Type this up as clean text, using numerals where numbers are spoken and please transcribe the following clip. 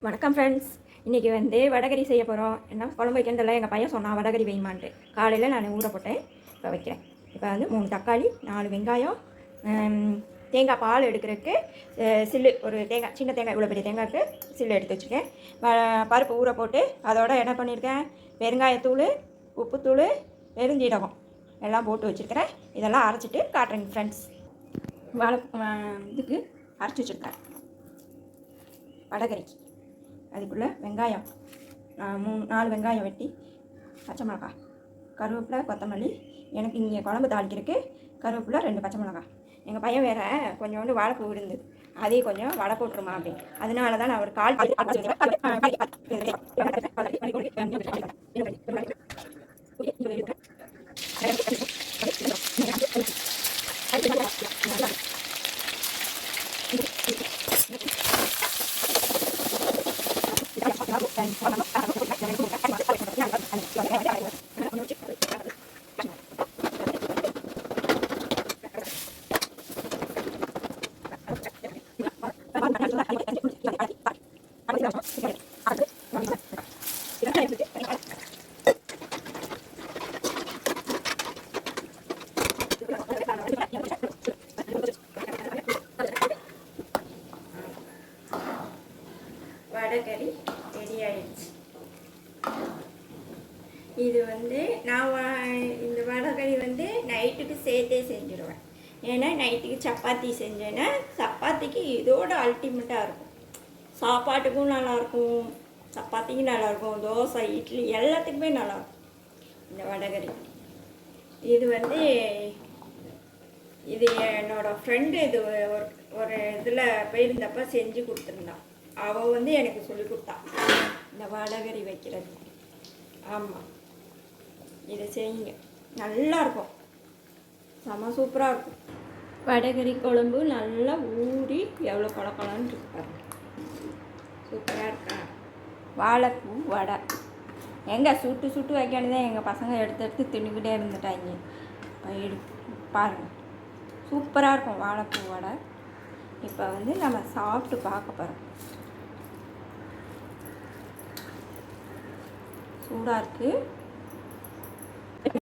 வணக்கம் ஃப்ரெண்ட்ஸ். இன்றைக்கி வந்து வடகரி செய்ய போகிறோம். என்ன குழம்பு வைக்கிறதில்ல, எங்கள் பையன் சொன்னான் வடகரி வைமான்ட்டு. காலையில் நான் ஊற போட்டேன், இப்போ வைக்கிறேன். இப்போ வந்து 3 தக்காளி, 4 வெங்காயம், தேங்காய் பால் எடுக்கிறதுக்கு சில்லு, ஒரு தேங்காய், சின்ன தேங்காய், இவ்வளோ பெரிய தேங்காய்க்கு சில்லு எடுத்து வச்சுருக்கேன். பருப்பு ஊற போட்டு அதோட என்ன பண்ணியிருக்கேன், பெருங்காயத்தூள், உப்புத்தூள், பெருஞ்சீரகம் எல்லாம் போட்டு வச்சுருக்கிறேன். இதெல்லாம் அரைச்சிட்டு காட்டுறேங்க ஃப்ரெண்ட்ஸ். இதுக்கு அரைச்சி வச்சுருக்கேன் வடகரிக்கு. அதுக்குள்ளே வெங்காயம் 4 வெங்காயம் வெட்டி, பச்சை மிளகா, கருவேப்பிலை, கொத்தமல்லி, எனக்கு இங்கே குழம்பு தாளிக்கிறதுக்கு கருவேப்பிலை, 2 பச்சை மிளகா. எங்கள் பையன் வேறு கொஞ்சோண்டு வாழைப்பூ இருந்தது, அதையும் கொஞ்சம் வடை போட்டுருமா அப்படின்னு. அதனால தான் நான் ஒரு கால் வடகரி ரெடி ஆயிடுச்சு. இது வந்து நான் இந்த வடகரி வந்து நைட்டுக்கு சேர்த்தே செஞ்சுருவேன். ஏன்னா நைட்டுக்கு சப்பாத்தி செஞ்சேன்னா சப்பாத்திக்கு இதோட அல்டிமேட்டாக இருக்கும். சாப்பாட்டுக்கும் நல்லாயிருக்கும், சப்பாத்திக்கும் நல்லாயிருக்கும், தோசை, இட்லி எல்லாத்துக்குமே நல்லாயிருக்கும் இந்த வடகரி. இது வந்து என்னோடய ஃப்ரெண்டு இது ஒரு இதில் போயிருந்தப்போ செஞ்சு கொடுத்துருந்தான். அவள் வந்து எனக்கு சொல்லி கொடுத்தான் இந்த வடகரி வைக்கிறது. ஆமாம், இதை செய்யுங்க, நல்லாயிருக்கும், செம சூப்பராக இருக்கும். வடகரி குழம்பு நல்லா ஊறி எவ்வளோ குழக்கலான்னு இருப்பாரு, சூப்பராக இருக்கா. வாழைப்பூ வடை எங்கே சுட்டு சுட்டு வைக்கானதான் எங்கள் பசங்க எடுத்து தின்னுக்கிட்டே இருந்துட்டாங்க. பாருங்கள், சூப்பராக இருக்கும் வாழைப்பூ வடை. இப்போ வந்து நம்ம சாப்பிட்டு பார்க்க போகிறோம். சூடாக இருக்குது.